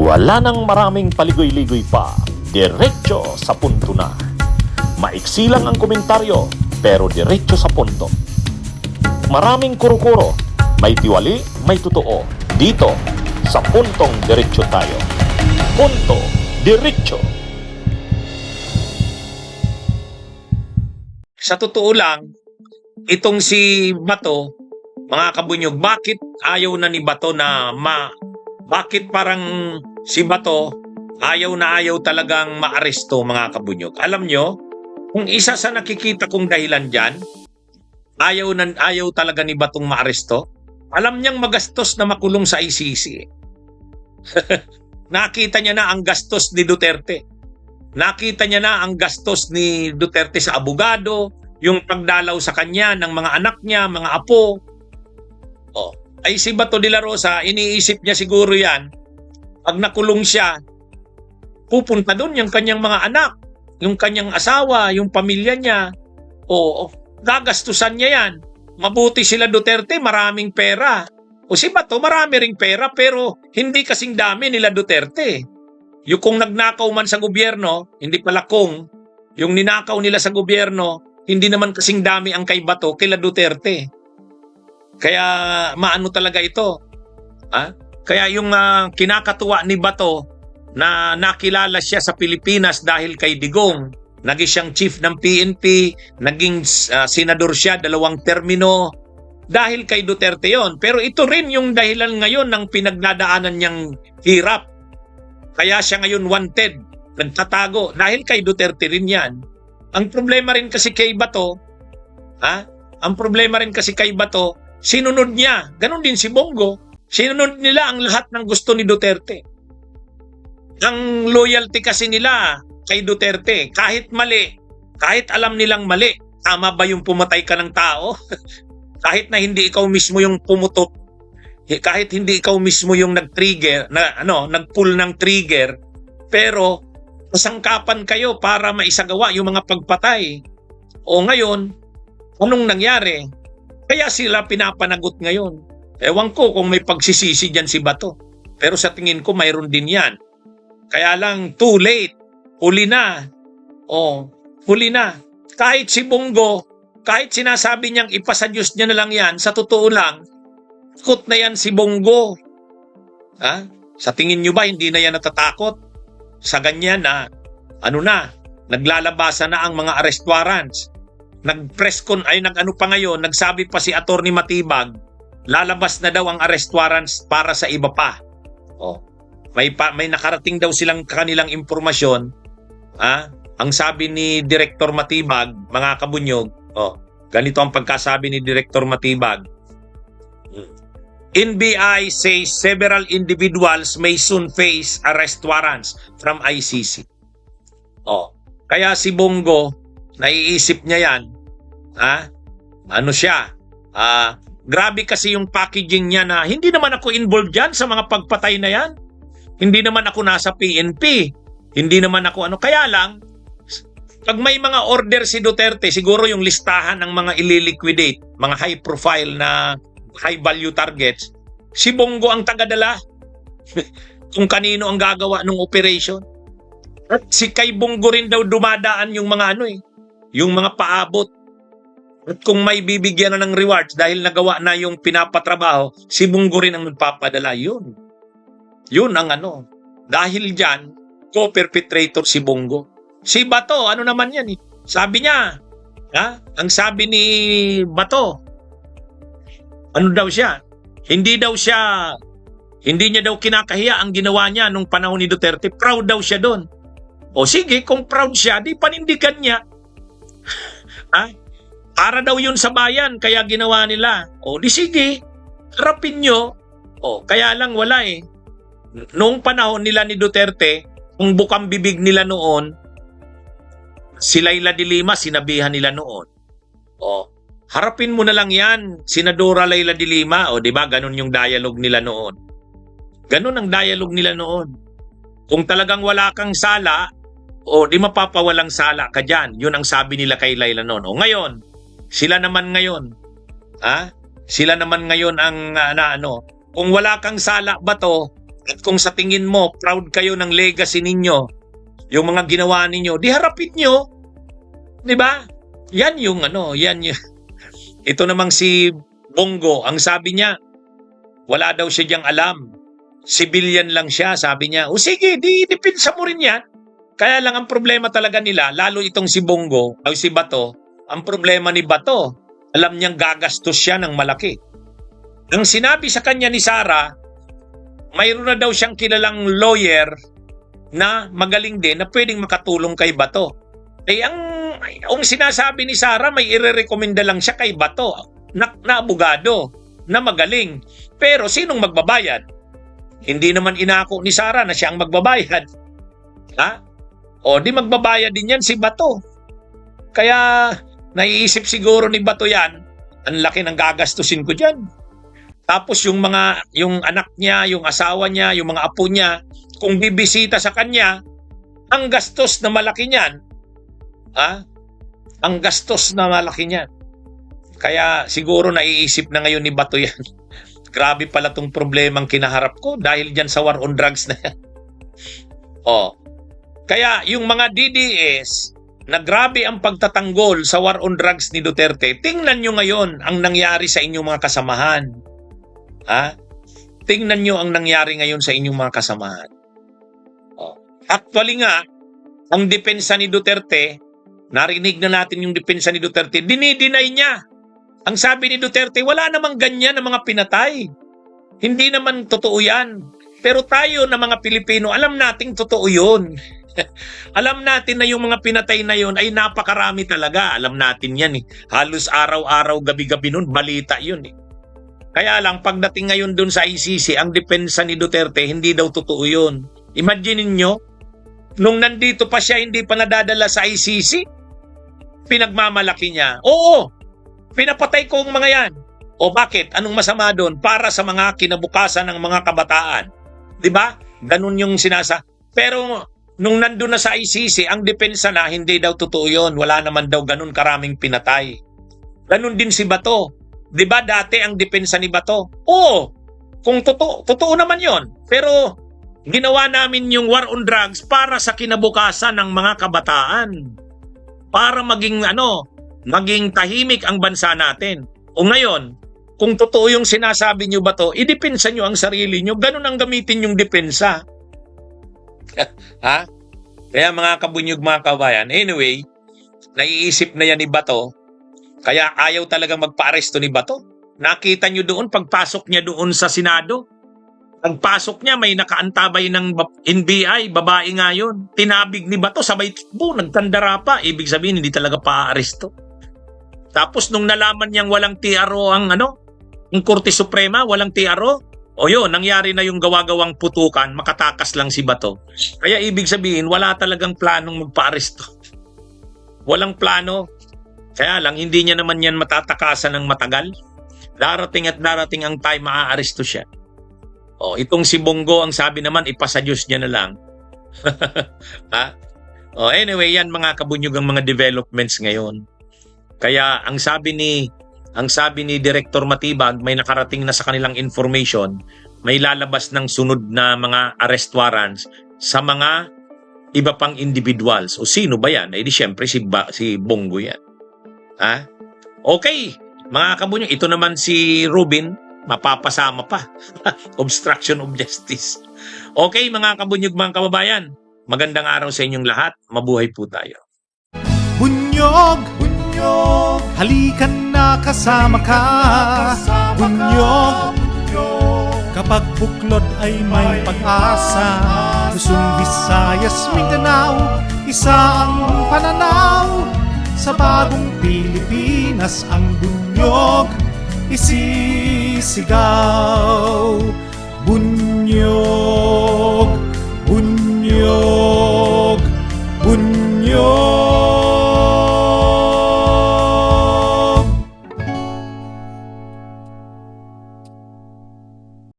Wala nang maraming paligoy-ligoy pa, diretso sa punto na. Maiksi lang ang komentaryo, pero diretso sa punto. Maraming kuro-kuro, may tiwali, may totoo. Dito, sa puntong diretso tayo. Punto, diretso. Sa totoo lang, itong si Bato, mga kabunyog, bakit ayaw na ni Bato na bakit parang si Bato ayaw na ayaw talagang maaresto, mga kabunyog? Alam nyo, kung isa sa nakikita kong dahilan dyan, ayaw talaga ni Batong maaresto, alam niyang magastos na makulong sa ICC. Nakita niya na ang gastos ni Duterte. Nakita niya na ang gastos ni Duterte sa abogado, yung pagdalaw sa kanya ng mga anak niya, mga apo. Ay si Bato de la Rosa, iniisip niya siguro yan, pag nakulong siya, pupunta doon yung kanyang mga anak, yung kanyang asawa, yung pamilya niya. Gagastusan niya yan. Mabuti sila Duterte, maraming pera. O si Bato, marami ring pera, pero hindi kasing dami nila Duterte. Yung kung nagnakaw man sa gobyerno, hindi pala kung, yung ninakaw nila sa gobyerno, hindi naman kasing dami ang kay Bato, kila Duterte. Kaya maano talaga ito. Kaya yung kinakatuwa ni Bato na nakilala siya sa Pilipinas dahil kay Digong, naging siyang chief ng PNP, naging senador siya, 2 termino, dahil kay Duterte yon. Pero ito rin yung dahilan ngayon ng pinagdadaanan niyang hirap. Kaya siya ngayon wanted, nagtatago, dahil kay Duterte rin yan. Ang problema rin kasi kay Bato, sinunod niya. Ganon din si Bongo. Sinunod nila ang lahat ng gusto ni Duterte. Ang loyalty kasi nila kay Duterte, kahit mali, kahit alam nilang mali, tama ba yung pumatay ka ng tao? Kahit na hindi ikaw mismo yung pumutok, kahit hindi ikaw mismo yung nag-trigger, nag-pull ng trigger, pero masangkapan kayo para maisagawa yung mga pagpatay. O ngayon, anong nangyari? Kaya sila pinapanagot ngayon. Ewan ko kung may pagsisisi dyan si Bato. Pero sa tingin ko mayroon din yan. Kaya lang too late. Huli na. Huli na. Kahit si Bongo, kahit sinasabi niyang ipasa Diyos niya na lang yan, sa totoo lang, takot na yan si Bongo. Sa tingin nyo ba hindi na yan natatakot? Sa ganyan naglalabasan na ang mga arrest warrants. Nagpress con nagsabi pa si Attorney Matibag, lalabas na daw ang arrest warrants para sa iba pa. May nakarating daw silang kanilang impormasyon. Ang sabi ni Director Matibag, mga kabunyog, ganito ang pagkasabi ni Director Matibag. NBI says several individuals may soon face arrest warrants from ICC. Kaya si Bongo, naiisip niya yan. Grabe kasi yung packaging niya na hindi naman ako involved dyan sa mga pagpatay na yan. Hindi naman ako nasa PNP. Hindi naman ako Kaya lang, pag may mga order si Duterte, siguro yung listahan ng mga ililiquidate, mga high profile na high value targets, si Bongo ang tagadala kung kanino ang gagawa ng operation. At si kay Bongo rin daw dumadaan yung mga yung mga paabot. At kung may bibigyan na ng rewards dahil nagawa na yung pinapatrabaho, si Bongo rin ang nagpapadala. Yun ang Dahil dyan, co-perpetrator si Bongo. Si Bato, naman yan Sabi niya, ang sabi ni Bato, daw siya? Hindi niya daw kinakahiya ang ginawa niya nung panahon ni Duterte. Proud daw siya doon. Sige, kung proud siya, di panindigan niya. Para daw yun sa bayan, kaya ginawa nila. Di sige, harapin nyo. Kaya lang wala Noong panahon nila ni Duterte, kung bukang bibig nila noon, si Leila de Lima, sinabihan nila noon. Harapin mo na lang yan, Senadora Leila de Lima. Di ba, ganun yung dialogue nila noon. Ganun ang dialogue nila noon. Kung talagang wala kang sala, di mapapawalang sala ka dyan. Yun ang sabi nila kay Leila noon. Ngayon, sila naman ngayon. Sila naman ngayon ang kung wala kang sala, Bato, At kung sa tingin mo, proud kayo ng legacy ninyo, yung mga ginawa ninyo, di harapin nyo. Di ba? Yan yung yan yung... Ito namang si Bongo, ang sabi niya, wala daw siya diyang alam. Civilian lang siya, sabi niya. O sige, dipinsa mo rin yan. Kaya lang ang problema talaga nila, lalo itong si Bongo, o si Bato, ang problema ni Bato, alam niyang gagastos siya ng malaki. Ang sinabi sa kanya ni Sara, mayroon na daw siyang kilalang lawyer na magaling din na pwedeng makatulong kay Bato. Ang sinasabi ni Sara, may irerekomenda lang siya kay Bato na abogado, na magaling. Pero sinong magbabayad? Hindi naman inako ni Sara na siya ang magbabayad. Ha? O di magbabayad din yan si Bato. Kaya naiisip siguro ni Bato yan, ang laki ng gagastusin ko dyan. Tapos yung anak niya, yung asawa niya, yung mga apo niya, kung bibisita sa kanya, ang gastos na malaki niyan. Ang gastos na malaki niyan. Kaya siguro naiisip na ngayon ni Bato yan. Grabe pala tong problemang kinaharap ko dahil dyan sa war on drugs na yan. Kaya yung mga DDS na grabe ang pagtatanggol sa war on drugs ni Duterte, tingnan nyo ngayon ang nangyari sa inyong mga kasamahan. Tingnan nyo ang nangyari ngayon sa inyong mga kasamahan. Actually nga, ang depensa ni Duterte, narinig na natin yung depensa ni Duterte, dinideny niya. Ang sabi ni Duterte, wala namang ganyan na mga pinatay. Hindi naman totoo yan. Pero tayo na mga Pilipino, alam nating totoo yun. Alam natin na yung mga pinatay na yun ay napakarami talaga. Alam natin yan eh. Halos araw-araw, gabi-gabi nun, balita yun eh. Kaya lang, pagdating ngayon dun sa ICC, ang depensa ni Duterte, hindi daw totoo yun. Imagine niyo, nung nandito pa siya, hindi pa nadadala sa ICC, pinagmamalaki niya. Oo, pinapatay ko ang mga yan. O bakit? Anong masama doon? Para sa mga kinabukasan ng mga kabataan. Diba? Ganun yung sinasa. Pero nung nandun na sa ICC, ang depensa na, hindi daw totoo yun. Wala naman daw ganun karaming pinatay. Ganun din si Bato. Diba dati ang depensa ni Bato? Oo, kung totoo naman yon. Pero ginawa namin yung war on drugs para sa kinabukasan ng mga kabataan. Para maging tahimik ang bansa natin. O ngayon, kung totoo yung sinasabi nyo ba to, idepensa nyo ang sarili nyo, ganun ang gamitin yung depensa. Kaya mga kabunyog, mga kabayan, anyway, naiisip na yan ni Bato, kaya ayaw talagang magpa-aresto ni Bato. Nakita nyo doon, pagpasok niya doon sa Senado, pagpasok niya, may nakaantabay ng NBI, babae nga yun. Tinabig ni Bato, sabay tikbo, nagtandara pa. Ibig sabihin, hindi talaga pa-aresto. Tapos nung nalaman niyang walang TRO ang Korte Suprema, walang TRO, o yun, nangyari na yung gawa-gawang putukan, makatakas lang si Bato. Kaya ibig sabihin, wala talagang planong magpa-aresto. Walang plano. Kaya lang, hindi niya naman yan matatakasan ng matagal. Darating at darating ang time, maa-aresto siya. Itong si Bongo, ang sabi naman, ipasa Diyos niya na lang. Anyway, yan mga kabunyog ang mga developments ngayon. Kaya ang sabi ni Director Matibag, may nakarating na sa kanilang information, may lalabas ng sunod na mga arrest warrants sa mga iba pang individuals. O sino ba yan? Di syempre si Bongo yan. Okay, mga kabunyog, ito naman si Rubin, mapapasama pa. Obstruction of justice. Okay, mga kabunyog, mga kababayan, magandang araw sa inyong lahat. Mabuhay po tayo. Bunyog, bunyog, halikan na kasama ka. Bunyog, kapag buklod ay may pag-asa. Luzon, Visayas, Mindanao, isa ang pananaw. Sa bagong Pilipinas ang bunyog isisigaw. Bunyog.